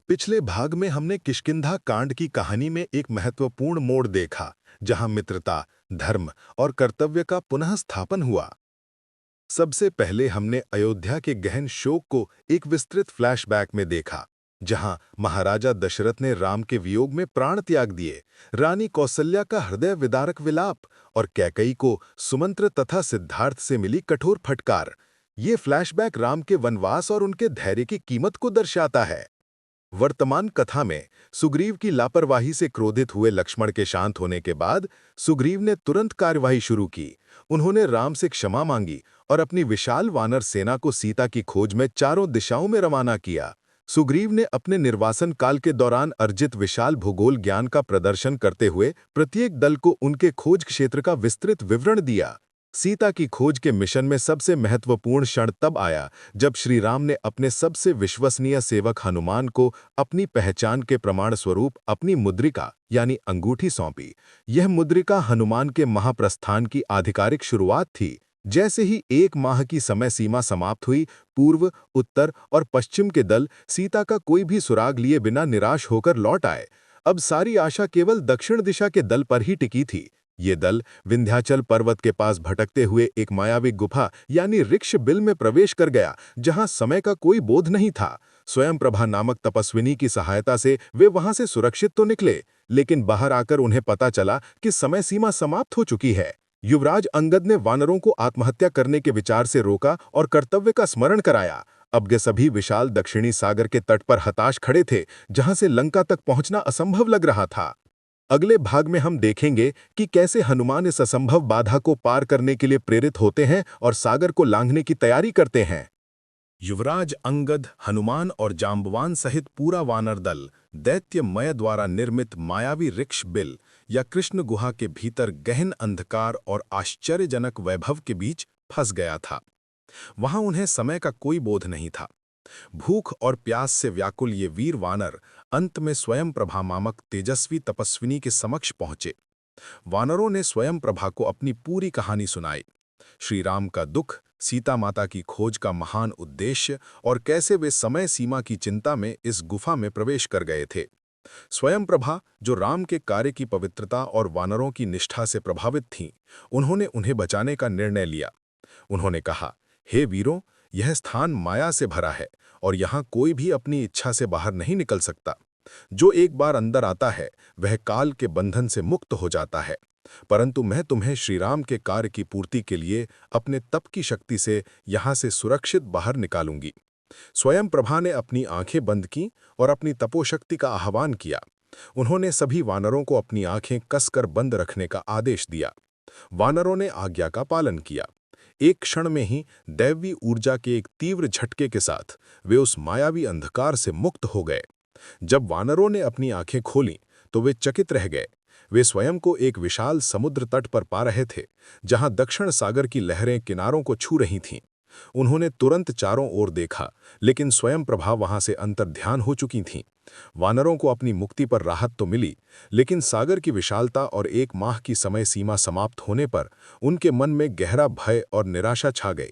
पिछले भाग में हमने किष्किंधा कांड की कहानी में एक महत्वपूर्ण मोड़ देखा, जहां मित्रता, धर्म और कर्तव्य का पुनः स्थापन हुआ। सबसे पहले हमने अयोध्या के गहन शोक को एक विस्तृत फ्लैशबैक में देखा, जहां महाराजा दशरथ ने राम के वियोग में प्राण त्याग दिए, रानी कौसल्या का हृदय विदारक विलाप और कैकई को सुमंत्र तथा सिद्धार्थ से मिली कठोर फटकार। ये फ्लैशबैक राम के वनवास और उनके धैर्य की कीमत को दर्शाता है। वर्तमान कथा में सुग्रीव की लापरवाही से क्रोधित हुए लक्ष्मण के शांत होने के बाद सुग्रीव ने तुरंत कार्यवाही शुरू की। उन्होंने राम से क्षमा मांगी और अपनी विशाल वानर सेना को सीता की खोज में चारों दिशाओं में रवाना किया। सुग्रीव ने अपने निर्वासन काल के दौरान अर्जित विशाल भूगोल ज्ञान का प्रदर्शन करते हुए प्रत्येक दल को उनके खोज क्षेत्र का विस्तृत विवरण दिया। सीता की खोज के मिशन में सबसे महत्वपूर्ण क्षण तब आया जब श्री राम ने अपने सबसे विश्वसनीय सेवक हनुमान को अपनी पहचान के प्रमाण स्वरूप अपनी मुद्रिका यानी अंगूठी सौंपी। यह मुद्रिका हनुमान के महाप्रस्थान की आधिकारिक शुरुआत थी। जैसे ही 1 माह की समय सीमा समाप्त हुई, पूर्व, उत्तर और पश्चिम के दल सीता का कोई भी सुराग लिए बिना निराश होकर लौट आए। अब सारी आशा केवल दक्षिण दिशा के दल पर ही टिकी थी। ये दल विंध्याचल पर्वत के पास भटकते हुए एक मायावी गुफा यानी ऋक्ष बिल में प्रवेश कर गया, जहां समय का कोई बोध नहीं था। स्वयं प्रभा नामक तपस्विनी की सहायता से वे वहां से सुरक्षित तो निकले, लेकिन बाहर आकर उन्हें पता चला कि समय सीमा समाप्त हो चुकी है। युवराज अंगद ने वानरों को आत्महत्या करने के विचार से रोका और कर्तव्य का स्मरण कराया। अब वे सभी विशाल दक्षिणी सागर के तट पर हताश खड़े थे, जहां से लंका तक पहुंचना असंभव लग रहा था। अगले भाग में हम देखेंगे कि कैसे हनुमान इस असंभव बाधा को पार करने के लिए प्रेरित होते हैं और सागर को लांघने की तैयारी करते हैं। युवराज अंगद, हनुमान और जांबवान सहित पूरा वानर दल दैत्य मय द्वारा निर्मित मायावी ऋक्ष बिल या कृष्ण गुहा के भीतर गहन अंधकार और आश्चर्यजनक वैभव के बीच फंस गया था। वहां उन्हें समय का कोई बोध नहीं था। भूख और प्यास से व्याकुल ये वीर वानर अंत में स्वयं प्रभा नामक तेजस्वी तपस्विनी के समक्ष पहुंचे। वानरों ने स्वयं प्रभा को अपनी पूरी कहानी सुनाई। श्री राम का दुख, सीता माता की खोज का महान उद्देश्य और कैसे वे समय सीमा की चिंता में इस गुफा में प्रवेश कर गए थे। स्वयं प्रभा, जो राम के कार्य की पवित्रता और वानरों की निष्ठा से प्रभावित थीं, उन्होंने उन्हें बचाने का निर्णय लिया। उन्होंने कहा, हे वीरों, यह स्थान माया से भरा है और यहाँ कोई भी अपनी इच्छा से बाहर नहीं निकल सकता। जो एक बार अंदर आता है वह काल के बंधन से मुक्त हो जाता है, परंतु मैं तुम्हें श्री राम के कार्य की पूर्ति के लिए अपने तप की शक्ति से यहाँ से सुरक्षित बाहर निकालूंगी। स्वयं प्रभा ने अपनी आंखें बंद की और अपनी तपोशक्ति का आह्वान किया। उन्होंने सभी वानरों को अपनी आंखें कसकर बंद रखने का आदेश दिया। वानरों ने आज्ञा का पालन किया। एक क्षण में ही दैवी ऊर्जा के एक तीव्र झटके के साथ वे उस मायावी अंधकार से मुक्त हो गए। जब वानरों ने अपनी आंखें खोलीं तो वे चकित रह गए। वे स्वयं को एक विशाल समुद्र तट पर पा रहे थे, जहां दक्षिण सागर की लहरें किनारों को छू रही थीं। उन्होंने तुरंत चारों ओर देखा, लेकिन स्वयं प्रभा वहां से अंतर्ध्यान हो चुकी थीं। वानरों को अपनी मुक्ति पर राहत तो मिली, लेकिन सागर की विशालता और 1 माह की समय सीमा समाप्त होने पर उनके मन में गहरा भय और निराशा छा गई।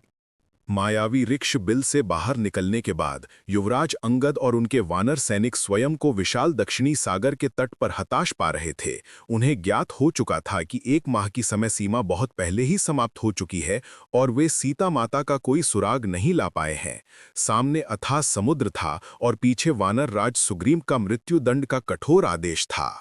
मायावी ऋक्ष बिल से बाहर निकलने के बाद युवराज अंगद और उनके वानर सैनिक स्वयं को विशाल दक्षिणी सागर के तट पर हताश पा रहे थे। उन्हें ज्ञात हो चुका था कि 1 माह की समय सीमा बहुत पहले ही समाप्त हो चुकी है और वे सीता माता का कोई सुराग नहीं ला पाए हैं। सामने अथाह समुद्र था और पीछे वानर राज सुग्रीव का मृत्युदंड का कठोर आदेश था।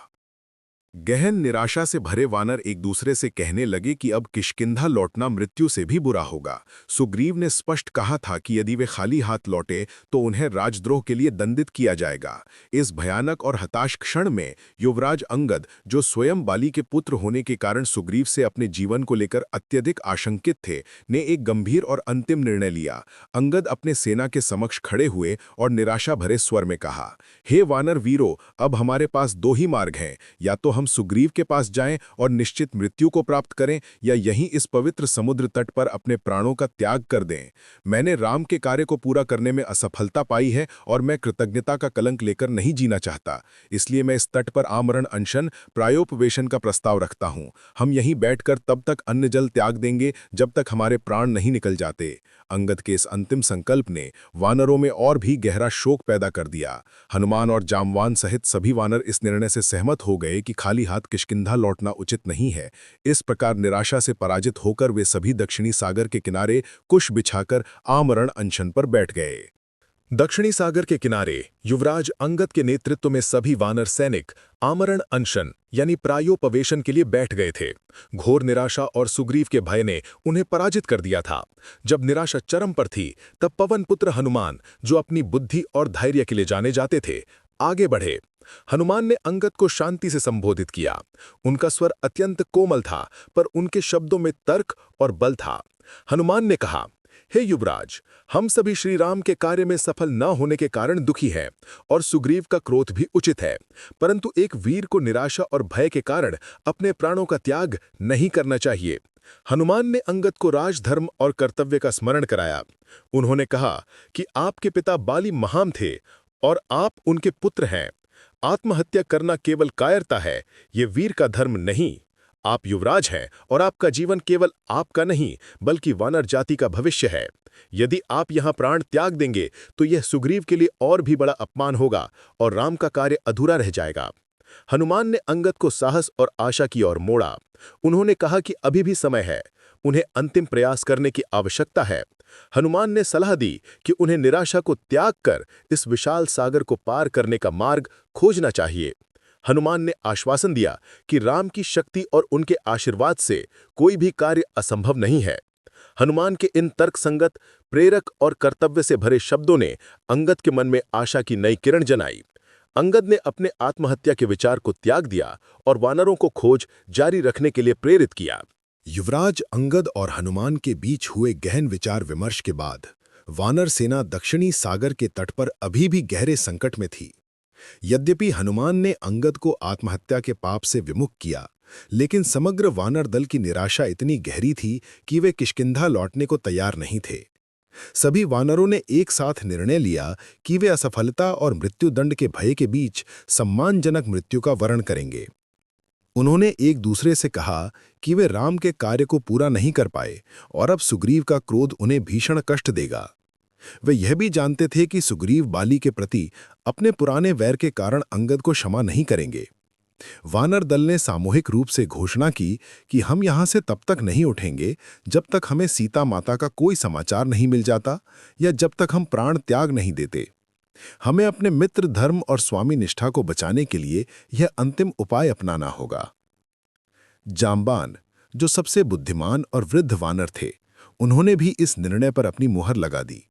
गहन निराशा से भरे वानर एक दूसरे से कहने लगे कि अब किष्किंधा लौटना मृत्यु से भी बुरा होगा। सुग्रीव ने स्पष्ट कहा था कि यदि वे खाली हाथ लौटे तो उन्हें राजद्रोह के लिए दंडित किया जाएगा। इस भयानक और हताश क्षण में युवराज अंगद, जो स्वयं बाली के पुत्र होने के कारण सुग्रीव से अपने जीवन को लेकर अत्यधिक आशंकित थे, ने एक गंभीर और अंतिम निर्णय लिया। अंगद अपने सेना के समक्ष खड़े हुए और निराशा भरे स्वर में कहा, हे वानर वीरों, अब हमारे पास 2 ही मार्ग हैं, या तो हम हम सुग्रीव के पास जाएं और निश्चित मृत्यु को प्राप्त करें, या यहीं इस पवित्र समुद्र तट पर अपने प्राणों का त्याग कर दें? मैंने राम के कार्य को पूरा करने में असफलता पाई है और मैं कृतज्ञता का कलंक लेकर नहीं जीना चाहता। इसलिए मैं इस तट पर आमरण अनशन, प्रायोपवेशन का प्रस्ताव रखता हूं। हम यहीं बैठकर तब तक अन्न जल त्याग देंगे जब तक हमारे प्राण नहीं निकल जाते। अंगद के इस अंतिम संकल्प ने वानरों में और भी गहरा शोक पैदा कर दिया। हनुमान और जामवान सहित सभी वानर इस निर्णय से सहमत हो गए कि खाली हाथ किष्किंधा लौटना उचित नहीं है। इस प्रकार निराशा से पराजित होकर वे सभी दक्षिणी सागर के किनारे कुश बिछाकर आमरण अनशन पर बैठ गए। दक्षिणी सागर के किनारे युवराज अंगद के नेतृत्व में सभी वानर सैनिक आमरण अनशन यानी प्रायोपवेशन के लिए बैठ गए थे। घोर निराशा और सुग्रीव के भय ने उन्हें पराजित कर दिया था। जब निराशा चरम पर थी, तब पवन पुत्र हनुमान, जो अपनी बुद्धि और धैर्य के लिए जाने जाते थे, आगे बढ़े। हनुमान ने अंगद को शांति से संबोधित किया। उनका स्वर अत्यंत कोमल था, पर उनके शब्दों में तर्क और बल था। हनुमान ने कहा, हे युवराज, हम सभी श्री राम के कार्य में सफल न होने के कारण दुखी हैं और सुग्रीव का क्रोध भी उचित है, परंतु एक वीर को निराशा और भय के कारण अपने प्राणों का त्याग नहीं करना चाहिए। हनुमान ने अंगद को राजधर्म और कर्तव्य का स्मरण कराया। उन्होंने कहा कि आपके पिता बाली महान थे और आप उनके पुत्र हैं। आत्महत्या करना केवल कायरता है, ये वीर का धर्म नहीं। आप युवराज हैं और आपका जीवन केवल आपका नहीं बल्कि वानर जाति का भविष्य है। यदि आप यहां प्राण त्याग देंगे तो यह सुग्रीव के लिए और भी बड़ा अपमान होगा और राम का कार्य अधूरा रह जाएगा। हनुमान ने अंगद को साहस और आशा की ओर मोड़ा। उन्होंने कहा कि अभी भी समय है, उन्हें अंतिम प्रयास करने की आवश्यकता है। हनुमान ने सलाह दी कि उन्हें निराशा को त्याग कर इस विशाल सागर को पार करने का मार्ग खोजना चाहिए। हनुमान ने आश्वासन दिया कि राम की शक्ति और उनके आशीर्वाद से कोई भी कार्य असंभव नहीं है। हनुमान के इन तर्कसंगत, प्रेरक और कर्तव्य से भरे शब्दों ने अंगद के मन में आशा की नई किरण जनाई। अंगद ने अपने आत्महत्या के विचार को त्याग दिया और वानरों को खोज जारी रखने के लिए प्रेरित किया। युवराज अंगद और हनुमान के बीच हुए गहन विचार विमर्श के बाद वानर सेना दक्षिणी सागर के तट पर अभी भी गहरे संकट में थी। यद्यपि हनुमान ने अंगद को आत्महत्या के पाप से विमुक्त किया, लेकिन समग्र वानर दल की निराशा इतनी गहरी थी कि वे किष्किंधा लौटने को तैयार नहीं थे। सभी वानरों ने एक साथ निर्णय लिया कि वे असफलता और मृत्युदंड के भय के बीच सम्मानजनक मृत्यु का वरण करेंगे। उन्होंने एक दूसरे से कहा कि वे राम के कार्य को पूरा नहीं कर पाए और अब सुग्रीव का क्रोध उन्हें भीषण कष्ट देगा। वे यह भी जानते थे कि सुग्रीव बाली के प्रति अपने पुराने वैर के कारण अंगद को क्षमा नहीं करेंगे। वानर दल ने सामूहिक रूप से घोषणा की कि हम यहां से तब तक नहीं उठेंगे जब तक हमें सीता माता का कोई समाचार नहीं मिल जाता या जब तक हम प्राण त्याग नहीं देते। हमें अपने मित्र धर्म और स्वामी निष्ठा को बचाने के लिए यह अंतिम उपाय अपनाना होगा। जाम्बान, जो सबसे बुद्धिमान और वृद्ध वानर थे, उन्होंने भी इस निर्णय पर अपनी मुहर लगा दी।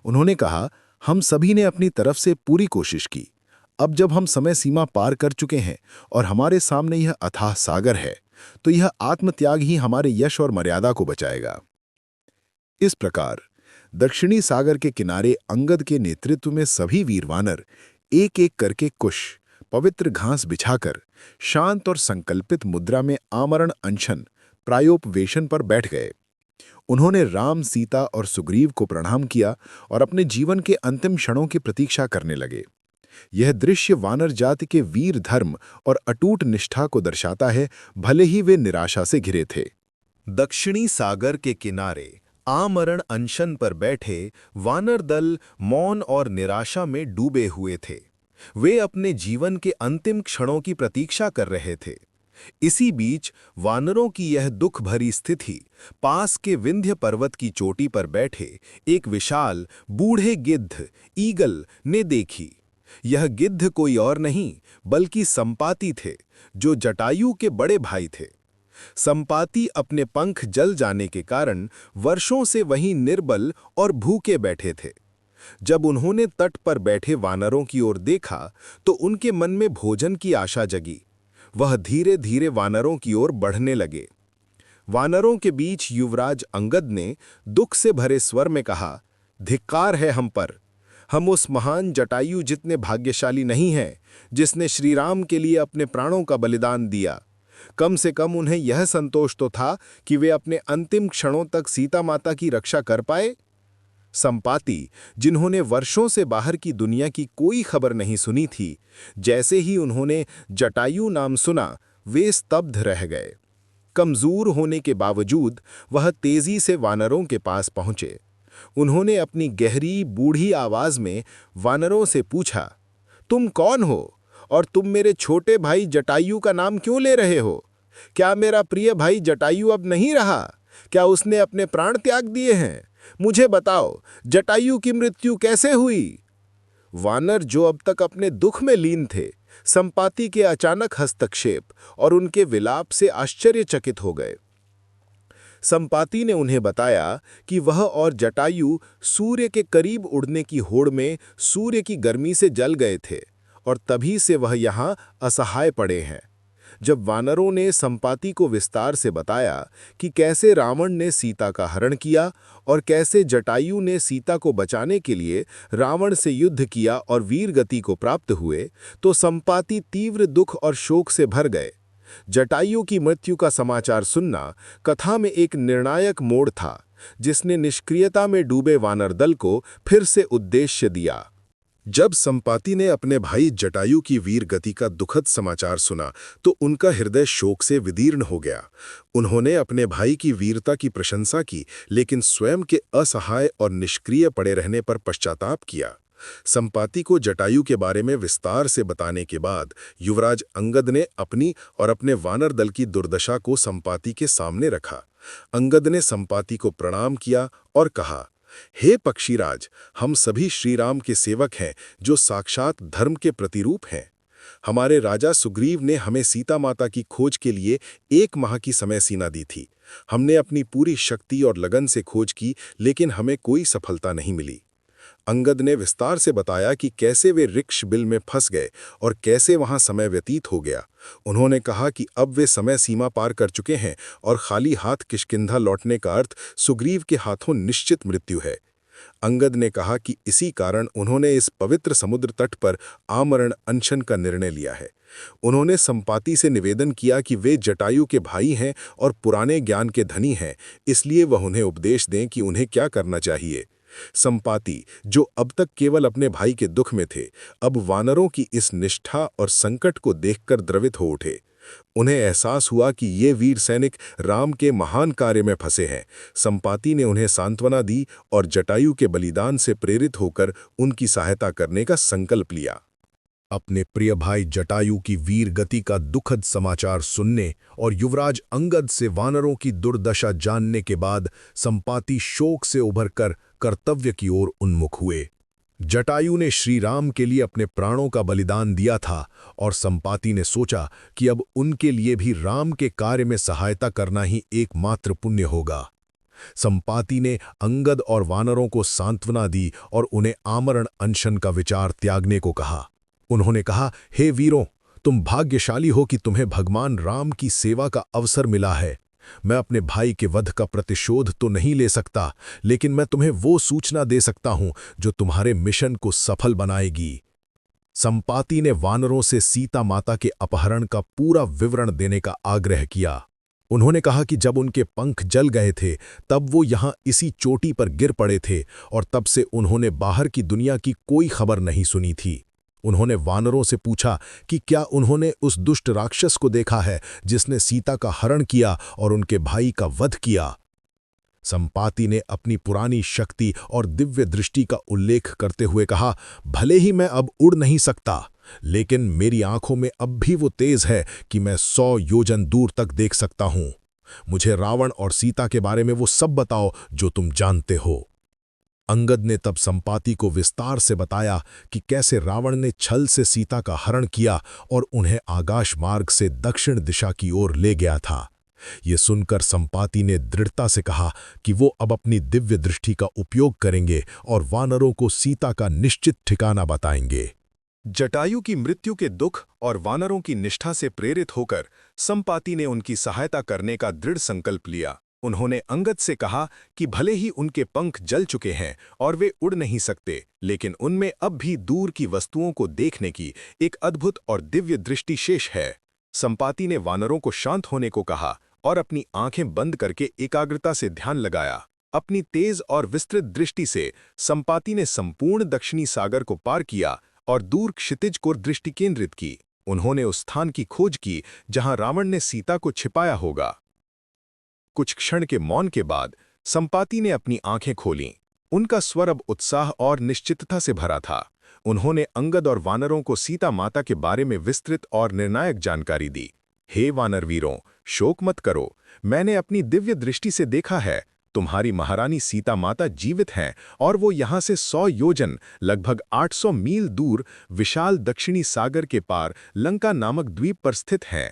उन्होंने कहा, हम सभी ने अपनी तरफ से पूरी कोशिश की। अब जब हम समय सीमा पार कर चुके हैं और हमारे सामने यह अथाह सागर है, तो यह आत्मत्याग ही हमारे यश और मर्यादा को बचाएगा। इस प्रकार दक्षिणी सागर के किनारे अंगद के नेतृत्व में सभी वीर वानर एक एक करके कुश, पवित्र घास बिछाकर शांत और संकल्पित मुद्रा में आमरण अनशन, प्रायोपवेशन पर बैठ गए। उन्होंने राम, सीता और सुग्रीव को प्रणाम किया और अपने जीवन के अंतिम क्षणों की प्रतीक्षा करने लगे। यह दृश्य वानर जाति के वीर धर्म और अटूट निष्ठा को दर्शाता है, भले ही वे निराशा से घिरे थे। दक्षिणी सागर के किनारे आमरण अनशन पर बैठे वानर दल मौन और निराशा में डूबे हुए थे। वे अपने जीवन के अंतिम क्षणों की प्रतीक्षा कर रहे थे। इसी बीच वानरों की यह दुख भरी स्थिति पास के विंध्य पर्वत की चोटी पर बैठे एक विशाल बूढ़े गिद्ध ईगल ने देखी। यह गिद्ध कोई और नहीं बल्कि संपाति थे, जो जटायु के बड़े भाई थे। संपाति अपने पंख जल जाने के कारण वर्षों से वहीं निर्बल और भूखे बैठे थे। जब उन्होंने तट पर बैठे वानरों की ओर देखा तो उनके मन में भोजन की आशा जगी। वह धीरे धीरे वानरों की ओर बढ़ने लगे। वानरों के बीच युवराज अंगद ने दुख से भरे स्वर में कहा, धिक्कार है हम पर। हम उस महान जटायु जितने भाग्यशाली नहीं हैं, जिसने श्री राम के लिए अपने प्राणों का बलिदान दिया। कम से कम उन्हें यह संतोष तो था कि वे अपने अंतिम क्षणों तक सीता माता की रक्षा कर पाए। संपाति, जिन्होंने वर्षों से बाहर की दुनिया की कोई खबर नहीं सुनी थी, जैसे ही उन्होंने जटायु नाम सुना, वे स्तब्ध रह गए। कमजोर होने के बावजूद वह तेजी से वानरों के पास पहुंचे। उन्होंने अपनी गहरी बूढ़ी आवाज में वानरों से पूछा, तुम कौन हो और तुम मेरे छोटे भाई जटायु का नाम क्यों ले रहे हो? क्या मेरा प्रिय भाई जटायु अब नहीं रहा? क्या उसने अपने प्राण त्याग दिए हैं? मुझे बताओ, जटायु की मृत्यु कैसे हुई? वानर, जो अब तक अपने दुख में लीन थे, संपाति के अचानक हस्तक्षेप और उनके विलाप से आश्चर्यचकित हो गए। संपाति ने उन्हें बताया कि वह और जटायु सूर्य के करीब उड़ने की होड़ में सूर्य की गर्मी से जल गए थे और तभी से वह यहाँ असहाय पड़े हैं। जब वानरों ने संपाति को विस्तार से बताया कि कैसे रावण ने सीता का हरण किया और कैसे जटायु ने सीता को बचाने के लिए रावण से युद्ध किया और वीर गति को प्राप्त हुए, तो संपाति तीव्र दुख और शोक से भर गए। जटायु की मृत्यु का समाचार सुनना कथा में एक निर्णायक मोड़ था, जिसने निष्क्रियता में डूबे वानर दल को फिर से उद्देश्य दिया। जब संपाति ने अपने भाई जटायु की वीर गति का दुखद समाचार सुना, तो उनका हृदय शोक से विदीर्ण हो गया। उन्होंने अपने भाई की वीरता की प्रशंसा की, लेकिन स्वयं के असहाय और निष्क्रिय पड़े रहने पर पश्चाताप किया। संपाति को जटायु के बारे में विस्तार से बताने के बाद युवराज अंगद ने अपनी और अपने वानर दल की दुर्दशा को संपाति के सामने रखा। अंगद ने संपाति को प्रणाम किया और कहा, हे पक्षीराज, हम सभी श्री राम के सेवक हैं, जो साक्षात धर्म के प्रतिरूप हैं। हमारे राजा सुग्रीव ने हमें सीता माता की खोज के लिए 1 माह की समय सीमा दी थी। हमने अपनी पूरी शक्ति और लगन से खोज की, लेकिन हमें कोई सफलता नहीं मिली। अंगद ने विस्तार से बताया कि कैसे वे ऋक्ष बिल में फंस गए और कैसे वहां समय व्यतीत हो गया। उन्होंने कहा कि अब वे समय सीमा पार कर चुके हैं और खाली हाथ किष्किंधा लौटने का अर्थ सुग्रीव के हाथों निश्चित मृत्यु है। अंगद ने कहा कि इसी कारण उन्होंने इस पवित्र समुद्र तट पर आमरण अनशन का निर्णय लिया है। उन्होंने संपाति से निवेदन किया कि वे जटायु के भाई हैं और पुराने ज्ञान के धनी हैं, इसलिए वह उन्हें उपदेश दें कि उन्हें क्या करना चाहिए। संपाति, जो अब तक केवल अपने भाई के दुख में थे, अब वानरों की इस निष्ठा और संकट को देखकर द्रवित हो उठे। उन्हें एहसास हुआ कि ये वीर सैनिक राम के महान कार्य में फंसे हैं। संपाति ने उन्हें सांत्वना दी और जटायु के बलिदान से प्रेरित होकर उनकी सहायता करने का संकल्प लिया। अपने प्रिय भाई जटायु की वीर गति का दुखद समाचार सुनने और युवराज अंगद से वानरों की दुर्दशा जानने के बाद संपाति शोक से उभरकर कर्तव्य की ओर उन्मुख हुए। जटायु ने श्री राम के लिए अपने प्राणों का बलिदान दिया था और संपाति ने सोचा कि अब उनके लिए भी राम के कार्य में सहायता करना ही एकमात्र पुण्य होगा। संपाति ने अंगद और वानरों को सांत्वना दी और उन्हें आमरण अनशन का विचार त्यागने को कहा। उन्होंने कहा, हे वीरों, तुम भाग्यशाली हो कि तुम्हें भगवान राम की सेवा का अवसर मिला है। मैं अपने भाई के वध का प्रतिशोध तो नहीं ले सकता, लेकिन मैं तुम्हें वो सूचना दे सकता हूं जो तुम्हारे मिशन को सफल बनाएगी। संपाति ने वानरों से सीता माता के अपहरण का पूरा विवरण देने का आग्रह किया। उन्होंने कहा कि जब उनके पंख जल गए थे, तब वो यहाँ इसी चोटी पर गिर पड़े थे और तब से उन्होंने बाहर की दुनिया की कोई खबर नहीं सुनी थी। उन्होंने वानरों से पूछा कि क्या उन्होंने उस दुष्ट राक्षस को देखा है जिसने सीता का हरण किया और उनके भाई का वध किया। संपाति ने अपनी पुरानी शक्ति और दिव्य दृष्टि का उल्लेख करते हुए कहा, भले ही मैं अब उड़ नहीं सकता, लेकिन मेरी आंखों में अब भी वो तेज है कि मैं 100 योजन दूर तक देख सकता हूं। मुझे रावण और सीता के बारे में वो सब बताओ जो तुम जानते हो। अंगद ने तब संपाति को विस्तार से बताया कि कैसे रावण ने छल से सीता का हरण किया और उन्हें आकाश मार्ग से दक्षिण दिशा की ओर ले गया था। ये सुनकर संपाति ने दृढ़ता से कहा कि वो अब अपनी दिव्य दृष्टि का उपयोग करेंगे और वानरों को सीता का निश्चित ठिकाना बताएंगे। जटायु की मृत्यु के दुख और वानरों की निष्ठा से प्रेरित होकर संपाति ने उनकी सहायता करने का दृढ़ संकल्प लिया। उन्होंने अंगद से कहा कि भले ही उनके पंख जल चुके हैं और वे उड़ नहीं सकते, लेकिन उनमें अब भी दूर की वस्तुओं को देखने की एक अद्भुत और दिव्य दृष्टि शेष है। संपाति ने वानरों को शांत होने को कहा और अपनी आंखें बंद करके एकाग्रता से ध्यान लगाया। अपनी तेज और विस्तृत दृष्टि से संपाति ने संपूर्ण दक्षिणी सागर को पार किया और दूर क्षितिज को दृष्टि केंद्रित की। उन्होंने उस स्थान की खोज की जहां रावण ने सीता को छिपाया होगा। कुछ क्षण के मौन के बाद संपाति ने अपनी आंखें खोलीं। उनका स्वर अब उत्साह और निश्चितता से भरा था। उन्होंने अंगद और वानरों को सीता माता के बारे में विस्तृत और निर्णायक जानकारी दी। हे वानरवीरों, शोक मत करो, मैंने अपनी दिव्य दृष्टि से देखा है, तुम्हारी महारानी सीता माता जीवित हैं और वो यहाँ से 100 योजन लगभग 800 मील दूर विशाल दक्षिणी सागर के पार लंका नामक द्वीप पर स्थित हैं।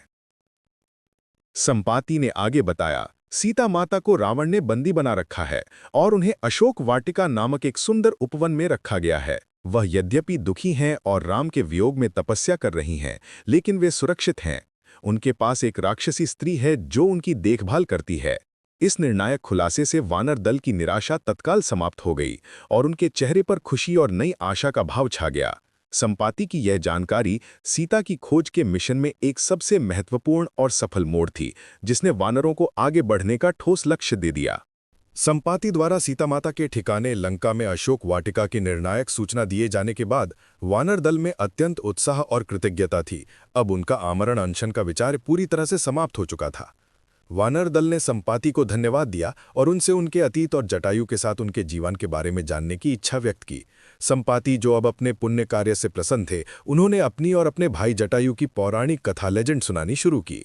संपाति ने आगे बताया, सीता माता को रावण ने बंदी बना रखा है और उन्हें अशोक वाटिका नामक एक सुंदर उपवन में रखा गया है। वह यद्यपि दुखी हैं और राम के वियोग में तपस्या कर रही हैं, लेकिन वे सुरक्षित हैं। उनके पास एक राक्षसी स्त्री है जो उनकी देखभाल करती है। इस निर्णायक खुलासे से वानर दल की निराशा तत्काल समाप्त हो गई और उनके चेहरे पर खुशी और नई आशा का भाव छा गया। संपाति की यह जानकारी सीता की खोज के मिशन में एक सबसे महत्वपूर्ण और सफल मोड़ थी, जिसने वानरों को आगे बढ़ने का ठोस लक्ष्य दे दिया। संपाति द्वारा सीता माता के ठिकाने लंका में अशोक वाटिका की निर्णायक सूचना दिए जाने के बाद वानर दल में अत्यंत उत्साह और कृतज्ञता थी। अब उनका आमरण अनशन का विचार पूरी तरह से समाप्त हो चुका था। वानर दल ने संपाति को धन्यवाद दिया और उनसे उनके अतीत और जटायु के साथ उनके जीवन के बारे में जानने की इच्छा व्यक्त की। संपाति, जो अब अपने पुण्य कार्य से प्रसन्न थे, उन्होंने अपनी और अपने भाई जटायु की पौराणिक कथा लेजेंड सुनानी शुरू की।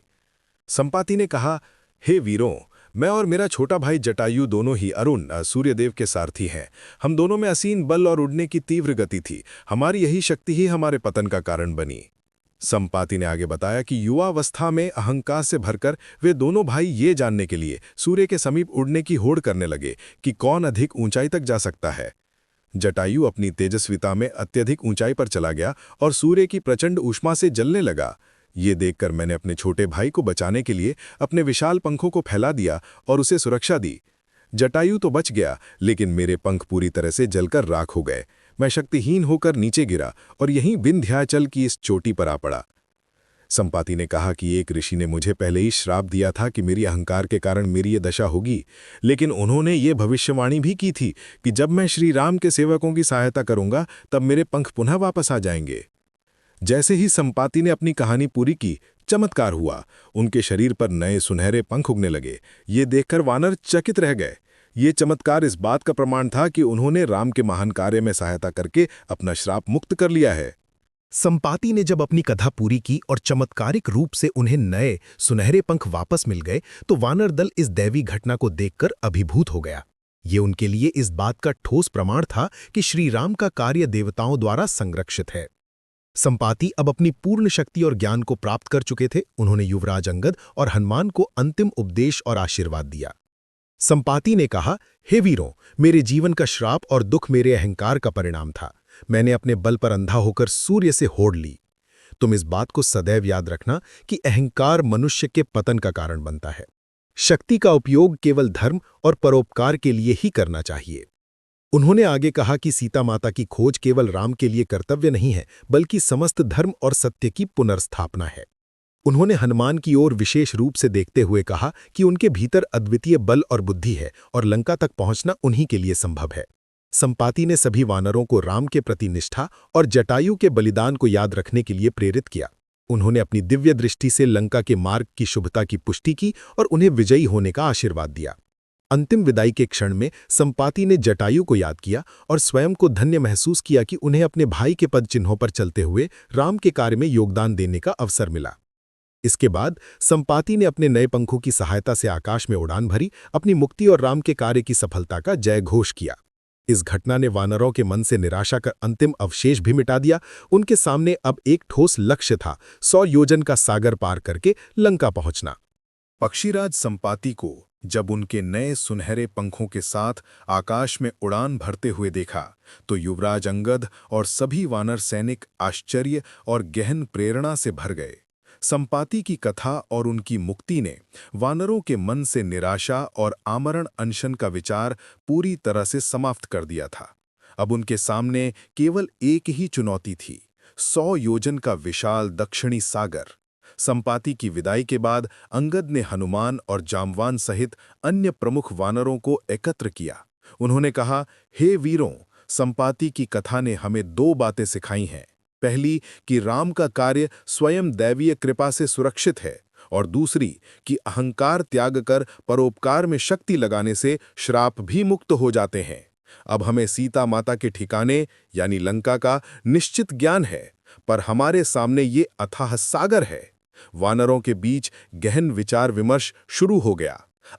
संपाति ने कहा, हे वीरों, मैं और मेरा छोटा भाई जटायु दोनों ही अरुण सूर्यदेव के सारथी हैं। हम दोनों में असीम बल और उड़ने की तीव्र गति थी। हमारी यही शक्ति ही हमारे पतन का कारण बनी। संपाति ने आगे बताया कि युवावस्था में अहंकार से भरकर वे दोनों भाई ये जानने के लिए सूर्य के समीप उड़ने की होड़ करने लगे कि कौन अधिक ऊंचाई तक जा सकता है। जटायु अपनी तेजस्विता में अत्यधिक ऊंचाई पर चला गया और सूर्य की प्रचंड ऊष्मा से जलने लगा। ये देखकर मैंने अपने छोटे भाई को बचाने के लिए अपने विशाल पंखों को फैला दिया और उसे सुरक्षा दी। जटायु तो बच गया, लेकिन मेरे पंख पूरी तरह से जलकर राख हो गए। मैं शक्तिहीन होकर नीचे गिरा और यहीं विंध्याचल की इस चोटी पर आ पड़ा। संपाति ने कहा कि एक ऋषि ने मुझे पहले ही श्राप दिया था कि मेरी अहंकार के कारण मेरी ये दशा होगी, लेकिन उन्होंने ये भविष्यवाणी भी की थी कि जब मैं श्री राम के सेवकों की सहायता करूंगा तब मेरे पंख पुनः वापस आ जाएंगे। जैसे ही संपाति ने अपनी कहानी पूरी की, चमत्कार हुआ। उनके शरीर पर नए सुनहरे पंख उगने लगे। ये देखकर वानर चकित रह गए। ये चमत्कार इस बात का प्रमाण था कि उन्होंने राम के महान कार्य में सहायता करके अपना श्राप मुक्त कर लिया है। संपाति ने जब अपनी कथा पूरी की और चमत्कारिक रूप से उन्हें नए सुनहरे पंख वापस मिल गए, तो वानर दल इस दैवी घटना को देखकर अभिभूत हो गया। ये उनके लिए इस बात का ठोस प्रमाण था कि श्री राम का कार्य देवताओं द्वारा संरक्षित है। संपाति अब अपनी पूर्ण शक्ति और ज्ञान को प्राप्त कर चुके थे। उन्होंने युवराज अंगद और हनुमान को अंतिम उपदेश और आशीर्वाद दिया। संपाति ने कहा, हे वीरों, मेरे जीवन का श्राप और दुख मेरे अहंकार का परिणाम था। मैंने अपने बल पर अंधा होकर सूर्य से होड़ ली। तुम इस बात को सदैव याद रखना कि अहंकार मनुष्य के पतन का कारण बनता है। शक्ति का उपयोग केवल धर्म और परोपकार के लिए ही करना चाहिए। उन्होंने आगे कहा कि सीता माता की खोज केवल राम के लिए कर्तव्य नहीं है, बल्कि समस्त धर्म और सत्य की पुनर्स्थापना है। उन्होंने हनुमान की ओर विशेष रूप से देखते हुए कहा कि उनके भीतर अद्वितीय बल और बुद्धि है और लंका तक पहुंचना उन्हीं के लिए संभव है। संपाति ने सभी वानरों को राम के प्रति निष्ठा और जटायु के बलिदान को याद रखने के लिए प्रेरित किया। उन्होंने अपनी दिव्य दृष्टि से लंका के मार्ग की शुभता की पुष्टि की और उन्हें विजयी होने का आशीर्वाद दिया। अंतिम विदाई के क्षण में संपाति ने जटायु को याद किया और स्वयं को धन्य महसूस किया कि उन्हें अपने भाई के पद चिन्हों पर चलते हुए राम के कार्य में योगदान देने का अवसर मिला। इसके बाद संपाति ने अपने नए पंखों की सहायता से आकाश में उड़ान भरी, अपनी मुक्ति और राम के कार्य की सफलता का जय घोष किया। इस घटना ने वानरों के मन से निराशा का अंतिम अवशेष भी मिटा दिया। उनके सामने अब एक ठोस लक्ष्य था, 100 योजन का सागर पार करके लंका पहुंचना। पक्षीराज संपाति को जब उनके नए सुनहरे पंखों के साथ आकाश में उड़ान भरते हुए देखा, तो युवराज अंगद और सभी वानर सैनिक आश्चर्य और गहन प्रेरणा से भर गए। संपाति की कथा और उनकी मुक्ति ने वानरों के मन से निराशा और आमरण अनशन का विचार पूरी तरह से समाप्त कर दिया था। अब उनके सामने केवल एक ही चुनौती थी, 100 योजन का विशाल दक्षिणी सागर। संपाति की विदाई के बाद अंगद ने हनुमान और जामवान सहित अन्य प्रमुख वानरों को एकत्र किया। उन्होंने कहा, हे वीरों, संपाति की कथा ने हमें 2 बातें सिखाई हैं। पहली कि राम का कार्य स्वयं दैवीय कृपा से सुरक्षित है, और दूसरी कि अहंकार त्याग कर परोपकार में शक्ति लगाने से श्राप भी मुक्त हो जाते हैं। अब हमें सीता माता के ठिकाने यानी लंका का निश्चित ज्ञान है, पर हमारे सामने ये अथाह सागर है। वानरों के बीच गहन विचार विमर्श शुरू हो गया।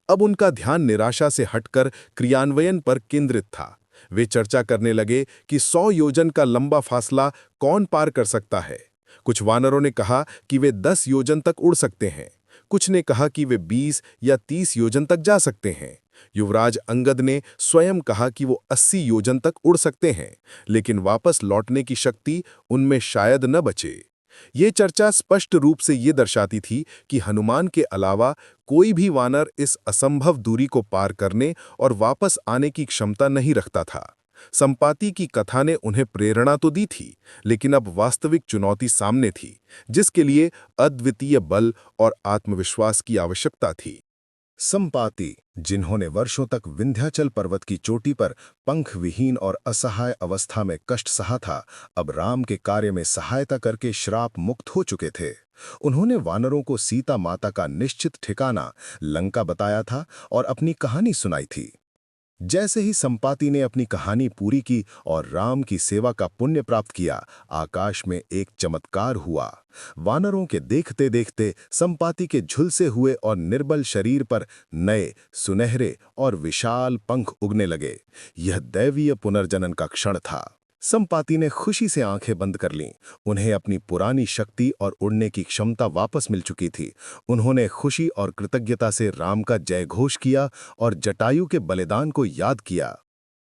अब उनका ध्यान निराशा से हटकर क्रियान्वयन पर केंद्रित था। वे चर्चा करने लगे कि 100 योजन का लंबा फासला कौन पार कर सकता है। कुछ वानरों ने कहा कि वे 10 योजन तक उड़ सकते हैं, कुछ ने कहा कि वे 20 या 30 योजन तक जा सकते हैं। युवराज अंगद ने स्वयं कहा कि वो 80 योजन तक उड़ सकते हैं, लेकिन वापस लौटने की शक्ति उनमें शायद न बचे। ये चर्चा स्पष्ट रूप से ये दर्शाती थी कि हनुमान के अलावा कोई भी वानर इस असंभव दूरी को पार करने और वापस आने की क्षमता नहीं रखता था। संपाति की कथा ने उन्हें प्रेरणा तो दी थी, लेकिन अब वास्तविक चुनौती सामने थी, जिसके लिए अद्वितीय बल और आत्मविश्वास की आवश्यकता थी। संपाति, जिन्होंने वर्षों तक विंध्याचल पर्वत की चोटी पर पंख विहीन और असहाय अवस्था में कष्ट सहा था, अब राम के कार्य में सहायता करके श्राप मुक्त हो चुके थे। उन्होंने वानरों को सीता माता का निश्चित ठिकाना लंका बताया था और अपनी कहानी सुनाई थी। जैसे ही संपाति ने अपनी कहानी पूरी की और राम की सेवा का पुण्य प्राप्त किया, आकाश में एक चमत्कार हुआ। वानरों के देखते देखते संपाति के झुलसे हुए और निर्बल शरीर पर नए, सुनहरे और विशाल पंख उगने लगे। यह दैवीय पुनर्जनन का क्षण था। संपाति ने खुशी से आंखें बंद कर लीं। उन्हें अपनी पुरानी शक्ति और उड़ने की क्षमता वापस मिल चुकी थी। उन्होंने खुशी और कृतज्ञता से राम का जयघोष किया और जटायु के बलिदान को याद किया।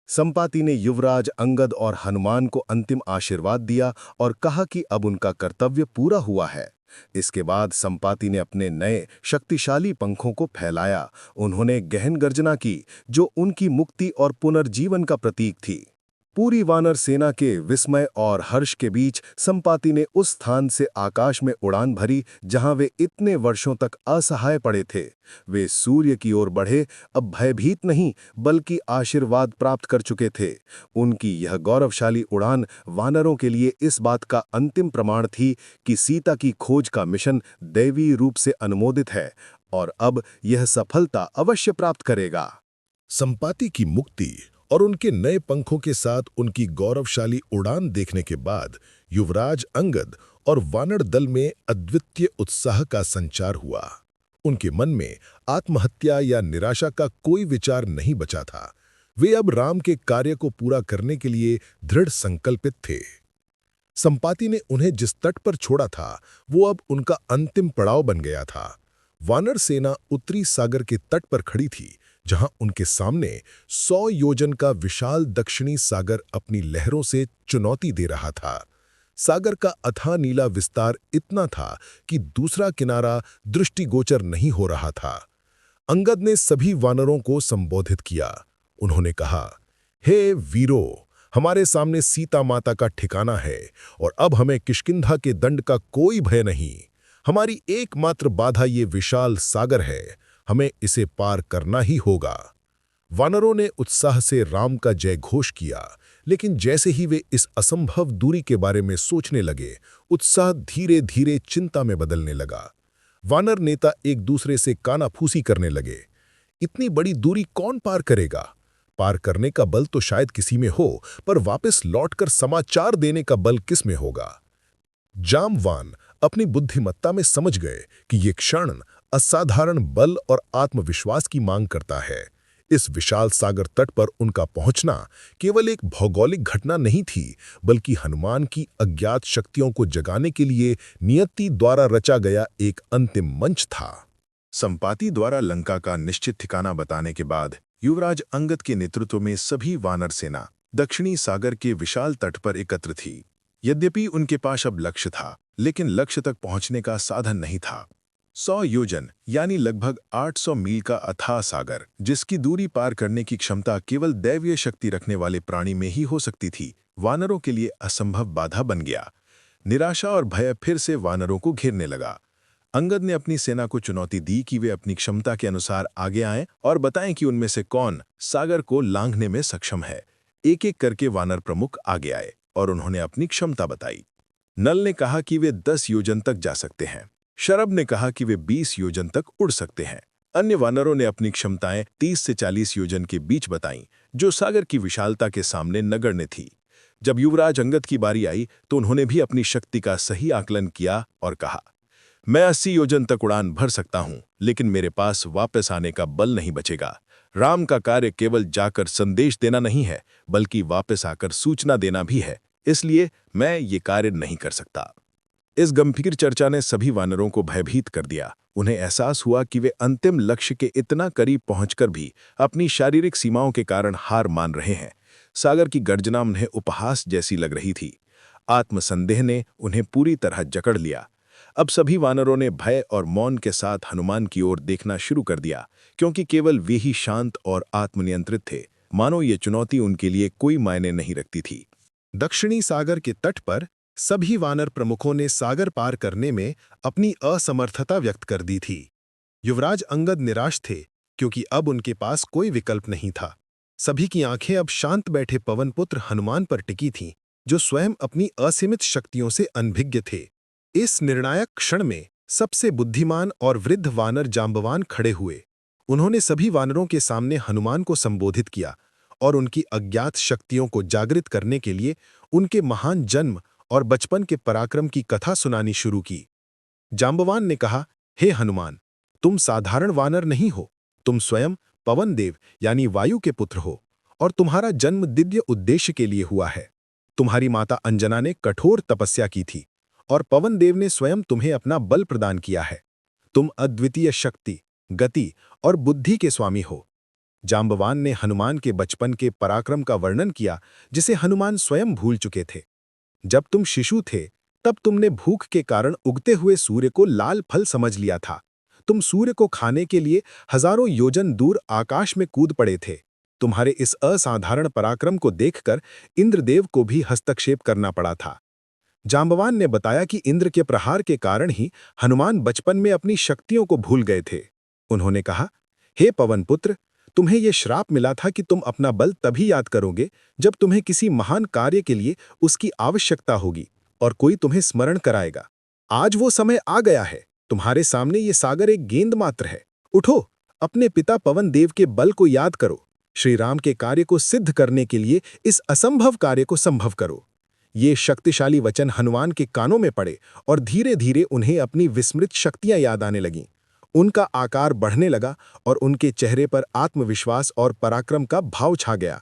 संपाति ने युवराज अंगद और हनुमान को अंतिम आशीर्वाद दिया और कहा कि अब उनका कर्तव्य पूरा हुआ है। इसके बाद संपाति ने अपने नए शक्तिशाली पंखों को फैलाया। उन्होंने गहन गर्जना की, जो उनकी मुक्ति और पुनर्जीवन का प्रतीक थी। पूरी वानर सेना के विस्मय और हर्ष के बीच संपाति ने उस स्थान से आकाश में उड़ान भरी जहां वे इतने वर्षों तक असहाय पड़े थे। वे सूर्य की ओर बढ़े, अब भयभीत नहीं बल्कि आशीर्वाद प्राप्त कर चुके थे। उनकी यह गौरवशाली उड़ान वानरों के लिए इस बात का अंतिम प्रमाण थी कि सीता की खोज का मिशन दैवीय रूप से अनुमोदित है और अब यह सफलता अवश्य प्राप्त करेगा। संपाति की मुक्ति और उनके नए पंखों के साथ उनकी गौरवशाली उड़ान देखने के बाद युवराज अंगद और वानर दल में अद्वितीय उत्साह का संचार हुआ। उनके मन में आत्महत्या या निराशा का कोई विचार नहीं बचा था। वे अब राम के कार्य को पूरा करने के लिए दृढ़ संकल्पित थे। संपाति ने उन्हें जिस तट पर छोड़ा था, वो अब उनका अंतिम पड़ाव बन गया था। वानर सेना उत्तरी सागर के तट पर खड़ी थी, जहां उनके सामने 100 योजन का विशाल दक्षिणी सागर अपनी लहरों से चुनौती दे रहा था। सागर का अथाह नीला विस्तार इतना था कि दूसरा किनारा दृष्टिगोचर नहीं हो रहा था। अंगद ने सभी वानरों को संबोधित किया। उन्होंने कहा, हे वीरों, हमारे सामने सीता माता का ठिकाना है और अब हमें किष्किंधा के दंड का कोई भय नहीं। हमारी एकमात्र बाधा ये विशाल सागर है, हमें इसे पार करना ही होगा। वानरों ने उत्साह से राम का जयघोष किया, लेकिन जैसे ही वे इस असंभव दूरी के बारे में सोचने लगे, उत्साह धीरे धीरे चिंता में बदलने लगा। वानर नेता एक दूसरे से कानाफूसी करने लगे। इतनी बड़ी दूरी कौन पार करेगा? पार करने का बल तो शायद किसी में हो, पर वापस लौटकर समाचार देने का बल किस में होगा? जामवान अपनी बुद्धिमत्ता में समझ गए कि ये क्षण असाधारण बल और आत्मविश्वास की मांग करता है। इस विशाल सागर तट पर उनका पहुंचना केवल एक भौगोलिक घटना नहीं थी, बल्कि हनुमान की अज्ञात शक्तियों को जगाने के लिए नियति द्वारा रचा गया एक अंतिम मंच था। संपाति द्वारा लंका का निश्चित ठिकाना बताने के बाद युवराज अंगद के नेतृत्व में सभी वानर सेना दक्षिणी सागर के विशाल तट पर एकत्र थी। यद्यपि उनके पास अब लक्ष्य था, लेकिन लक्ष्य तक पहुंचने का साधन नहीं था। 100 योजन यानी लगभग 800 मील का अथाह सागर, जिसकी दूरी पार करने की क्षमता केवल दैवीय शक्ति रखने वाले प्राणी में ही हो सकती थी, वानरों के लिए असंभव बाधा बन गया। निराशा और भय फिर से वानरों को घेरने लगा। अंगद ने अपनी सेना को चुनौती दी कि वे अपनी क्षमता के अनुसार आगे आएं और बताएं कि उनमें से कौन सागर को लांघने में सक्षम है। एक एक करके वानर प्रमुख आगे आए और उन्होंने अपनी क्षमता बताई। नल ने कहा कि वे 10 योजन तक जा सकते हैं। शरभ ने कहा कि वे 20 योजन तक उड़ सकते हैं। अन्य वानरों ने अपनी क्षमताएं 30 से 40 योजन के बीच बताईं, जो सागर की विशालता के सामने नगण्य थी। जब युवराज अंगद की बारी आई तो उन्होंने भी अपनी शक्ति का सही आकलन किया और कहा, मैं 80 योजन तक उड़ान भर सकता हूं, लेकिन मेरे पास वापस आने का बल नहीं बचेगा। राम का कार्य केवल जाकर संदेश देना नहीं है, बल्कि वापस आकर सूचना देना भी है, इसलिए मैं ये कार्य नहीं कर सकता। इस गंभीर चर्चा ने सभी वानरों को भयभीत कर दिया। उन्हें एहसास हुआ कि वे अंतिम लक्ष्य के इतना करीब पहुंचकर भी अपनी शारीरिक सीमाओं के कारण हार मान रहे हैं। सागर की गर्जना उन्हें उपहास जैसी लग रही थी। आत्मसंदेह ने उन्हें पूरी तरह जकड़ लिया। अब सभी वानरों ने भय और मौन के साथ हनुमान की ओर देखना शुरू कर दिया, क्योंकि केवल वे ही शांत और आत्मनियंत्रित थे, मानो ये चुनौती उनके लिए कोई मायने नहीं रखती थी। दक्षिणी सागर के तट पर सभी वानर प्रमुखों ने सागर पार करने में अपनी असमर्थता व्यक्त कर दी थी। युवराज अंगद निराश थे, क्योंकि अब उनके पास कोई विकल्प नहीं था। सभी की आंखें अब शांत बैठे पवनपुत्र हनुमान पर टिकी थीं, जो स्वयं अपनी असीमित शक्तियों से अनभिज्ञ थे। इस निर्णायक क्षण में सबसे बुद्धिमान और वृद्ध वानर जांबवान खड़े हुए। उन्होंने सभी वानरों के सामने हनुमान को संबोधित किया और उनकी अज्ञात शक्तियों को जागृत करने के लिए उनके महान जन्म और बचपन के पराक्रम की कथा सुनानी शुरू की। जांबवान ने कहा, हे हनुमान, तुम साधारण वानर नहीं हो, तुम स्वयं पवन देव यानी वायु के पुत्र हो, और तुम्हारा जन्म दिव्य उद्देश्य के लिए हुआ है। तुम्हारी माता अंजना ने कठोर तपस्या की थी और पवन देव ने स्वयं तुम्हें अपना बल प्रदान किया है। तुम अद्वितीय शक्ति, गति और बुद्धि के स्वामी हो। जांबवान ने हनुमान के बचपन के पराक्रम का वर्णन किया, जिसे हनुमान स्वयं भूल चुके थे। जब तुम शिशु थे, तब तुमने भूख के कारण उगते हुए सूर्य को लाल फल समझ लिया था। तुम सूर्य को खाने के लिए हजारों योजन दूर आकाश में कूद पड़े थे। तुम्हारे इस असाधारण पराक्रम को देखकर इंद्रदेव को भी हस्तक्षेप करना पड़ा था। जांबवान ने बताया कि इंद्र के प्रहार के कारण ही हनुमान बचपन में अपनी शक्तियों को भूल गए थे। उन्होंने कहा, हे पवनपुत्र, तुम्हें यह श्राप मिला था कि तुम अपना बल तभी याद करोगे जब तुम्हें किसी महान कार्य के लिए उसकी आवश्यकता होगी और कोई तुम्हें स्मरण कराएगा। आज वो समय आ गया है। तुम्हारे सामने ये सागर एक गेंद मात्र है। उठो, अपने पिता पवन देव के बल को याद करो। श्री राम के कार्य को सिद्ध करने के लिए इस असंभव कार्य को संभव करो। ये शक्तिशाली वचन हनुमान के कानों में पड़े और धीरे धीरे उन्हें अपनी विस्मृत शक्तियां याद आने लगीं। उनका आकार बढ़ने लगा और उनके चेहरे पर आत्मविश्वास और पराक्रम का भाव छा गया।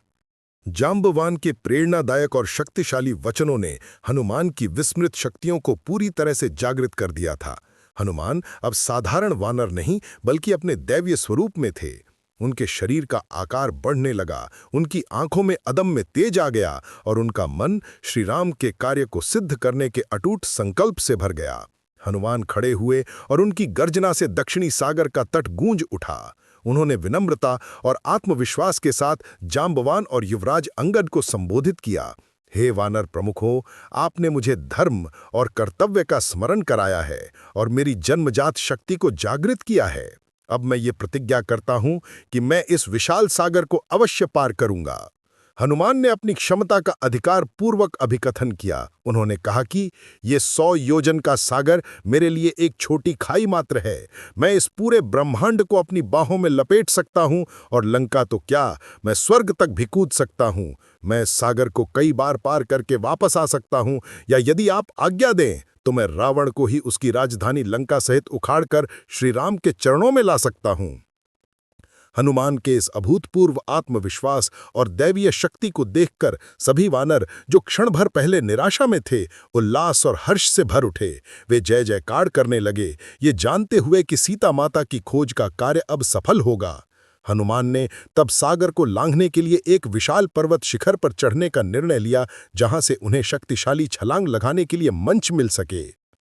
जांबवान के प्रेरणादायक और शक्तिशाली वचनों ने हनुमान की विस्मृत शक्तियों को पूरी तरह से जागृत कर दिया था। हनुमान अब साधारण वानर नहीं, बल्कि अपने दैवीय स्वरूप में थे। उनके शरीर का आकार बढ़ने लगा, उनकी आंखों में अदम्य तेज आ गया और उनका मन श्री राम के कार्य को सिद्ध करने के अटूट संकल्प से भर गया। हनुमान खड़े हुए और उनकी गर्जना से दक्षिणी सागर का तट गूंज उठा। उन्होंने विनम्रता और आत्मविश्वास के साथ जांबवान और युवराज अंगद को संबोधित किया। हे वानर प्रमुखों, आपने मुझे धर्म और कर्तव्य का स्मरण कराया है और मेरी जन्मजात शक्ति को जागृत किया है। अब मैं ये प्रतिज्ञा करता हूं कि मैं इस विशाल सागर को अवश्य पार करूंगा। हनुमान ने अपनी क्षमता का अधिकार पूर्वक अभिकथन किया। उन्होंने कहा कि ये 100 योजन का सागर मेरे लिए एक छोटी खाई मात्र है। मैं इस पूरे ब्रह्मांड को अपनी बाहों में लपेट सकता हूं और लंका तो क्या, मैं स्वर्ग तक भी कूद सकता हूं। मैं इस सागर को कई बार पार करके वापस आ सकता हूं, या यदि आप आज्ञा दें तो मैं रावण को ही उसकी राजधानी लंका सहित उखाड़कर श्री राम के चरणों में ला सकता हूं। हनुमान के इस अभूतपूर्व आत्मविश्वास और दैवीय शक्ति को देखकर सभी वानर, जो क्षण भर पहले निराशा में थे, उल्लास और हर्ष से भर उठे। वे जय जयकार करने लगे, ये जानते हुए कि सीता माता की खोज का कार्य अब सफल होगा। हनुमान ने तब सागर को लांघने के लिए एक विशाल पर्वत शिखर पर चढ़ने का निर्णय लिया, जहां से उन्हें शक्तिशाली छलांग लगाने के लिए मंच मिल सके।